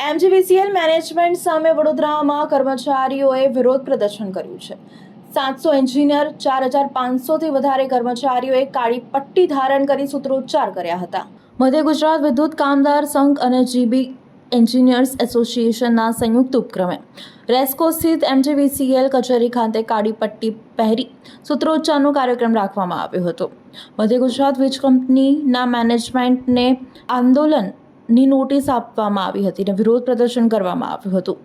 MGVCL management સામે વડોદરામાં કર્મચારીઓએ વિરોધ પ્રદર્શન કર્યું છે। 700 એન્જિનિયર, 4500થી વધારે કર્મચારીઓએ કાળી પટ્ટી ધારણ કરી સૂત્રોચ્ચાર કર્યા હતા। મધ્ય ગુજરાત વિદ્યુત કામદાર સંઘ અને જીબી એન્જિનિયર્સ એસોસિએશનના સંયુક્ત ઉપક્રમે રેસ્કો સ્થિત એમજીવીસીએલ કચેરી ખાતે કાળી પટ્ટી પહેરી સૂત્રોચ્ચારનો કાર્યક્રમ રાખવામાં આવ્યો હતો। મધ્ય ગુજરાત વીજ કંપનીના મેનેજમેન્ટને આંદોલનની નોટિસ આપવામાં આવી હતી અને વિરોધ પ્રદર્શન કરવામાં આવ્યું હતું।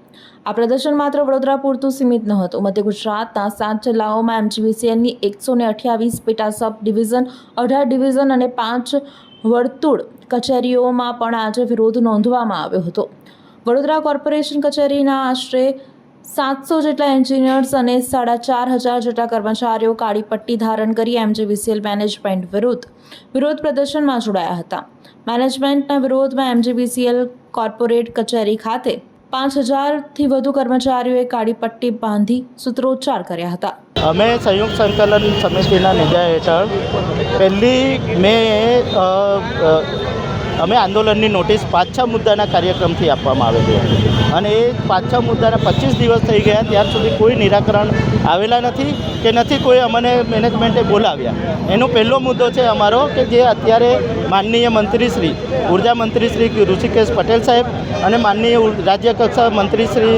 આ પ્રદર્શન માત્ર વડોદરા પૂરતું સીમિત ન હતું। મધ્ય ગુજરાતના 7 જિલ્લાઓમાં એમજીવીસીએલની 128 પેટા સબ ડિવિઝન, 18 ડિવિઝન અને 5 વર્તુળ કચેરીઓમાં પણ આજે વિરોધ નોંધવામાં આવ્યો હતો। વડોદરા કોર્પોરેશન કચેરીના આશરે 700 જેટલા એન્જિનિયર્સ અને 4500 જેટલા કર્મચારીઓ કાળી પટ્ટી ધારણ કરી એમજીવીસીએલ મેનેજમેન્ટ વિરુદ્ધ વિરોધ પ્રદર્શનમાં જોડાયા હતા। મેનેજમેન્ટના વિરોધમાં એમજીવીસીએલ કોર્પોરેટ કચેરી ખાતે 5000થી વધુ કર્મચારીઓએ કાળી પટ્ટી બાંધી સૂત્રોચ્ચાર કર્યા હતા। અમે સંયુક્ત સંકલન સમિતિના નેજા હેઠળ 1 મે અમે આંદોલનની નોટિસ 5-6 મુદ્દાના કાર્યક્રમથી આપવામાં આવેલી હતી અને એ 5-6 મુદ્દાના 25 દિવસ થઈ ગયા, ત્યાર સુધી કોઈ નિરાકરણ આવેલા નથી કે નથી કોઈ અમને મેનેજમેન્ટે બોલાવ્યા। એનો પહેલો મુદ્દો છે અમારો કે જે અત્યારે માનનીય મંત્રીશ્રી ઉર્જા મંત્રીશ્રી ઋષિકેશ પટેલ સાહેબ અને માનનીય રાજ્ય કક્ષા મંત્રીશ્રી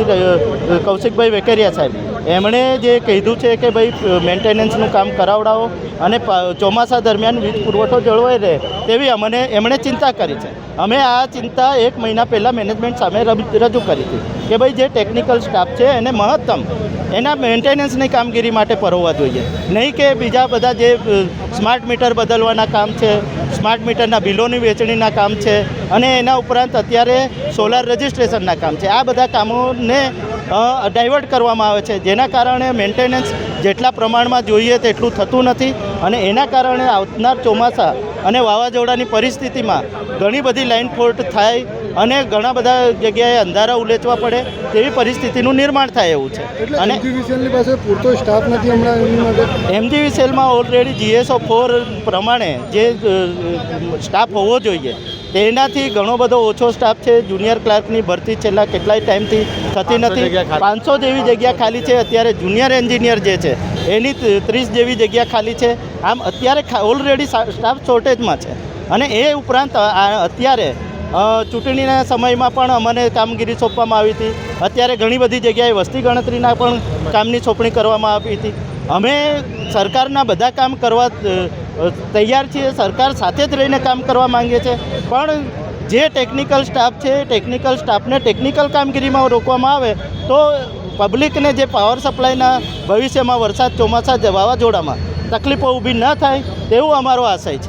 કૌશિકભાઈ વેકરિયા સાહેબ એમણે જે કીધું છે કે ભાઈ મેન્ટેનન્સનું કામ કરાવડાવો અને ચોમાસા દરમિયાન વીજ પુરવઠો જળવાઈ રહે તેવી એમણે ચિંતા કરી છે। અમે આ ચિંતા 1 મહિના પહેલાં મેનેજમેન્ટ સામે રજૂ કરી હતી કે ભાઈ જે ટેકનિકલ સ્ટાફ છે એને મહત્તમ એના મેન્ટેનન્સની કામગીરી માટે પરવવા જોઈએ, નહીં કે બીજા બધા જે સ્માર્ટ મીટર બદલવાના કામ છે, સ્માર્ટ મીટરના બિલોની વેચણીના કામ છે અને એના ઉપરાંત અત્યારે સોલાર રજિસ્ટ્રેશનના કામ છે। આ બધા કામોને ડાયવર્ટ કરવામાં આવે છે, જેના કારણે મેન્ટેનન્સ જેટલા પ્રમાણમાં જોઈએ તેટલું થતું નથી અને એના કારણે આવનાર ચોમાસા અને વાવાઝોડાની પરિસ્થિતિમાં ઘણી બધી લાઇન ફોલ્ટ થાય અને ઘણા બધા જગ્યાએ અંધારા ઉલેચવા પડે તેવી પરિસ્થિતિનું નિર્માણ થાય એવું છે। અને એમજીવીસીએલની પાસે પૂરતો સ્ટાફ નથી હમણાં એની માટે। એમજીવીસીએલમાં ઓલરેડી GSO4 પ્રમાણે જે સ્ટાફ હોવો જોઈએ તેનાથી ઘણો બધો ઓછો સ્ટાફ છે। જુનિયર ક્લાર્કની ભરતી છેલ્લા કેટલાય ટાઈમથી થતી નથી। 500 જેવી જગ્યા ખાલી છે અત્યારે। જુનિયર એન્જિનિયર જે છે એની 30 જેવી જગ્યા ખાલી છે। આમ અત્યારે ઓલરેડી સ્ટાફ શોર્ટેજમાં છે અને એ ઉપરાંત અત્યારે ચૂંટણીના સમયમાં પણ અમને કામગીરી સોંપવામાં આવી હતી। અત્યારે ઘણી બધી જગ્યાએ વસ્તી ગણતરીના પણ કામની સોંપણી કરવામાં આવી હતી। અમે સરકારના બધા કામ કરવા તૈયાર છીએ, સરકાર સાથે જ રહીને કામ કરવા માંગીએ છીએ, પણ જે ટેકનિકલ સ્ટાફ છે ટેકનિકલ સ્ટાફને ટેકનિકલ કામગીરીમાં રોકવામાં આવે તો પબ્લિકને જે પાવર સપ્લાયના ભવિષ્યમાં વરસાદ ચોમાસા વાવાઝોડામાં તકલીફો ઊભી ન થાય તેવું અમારો આશય છે।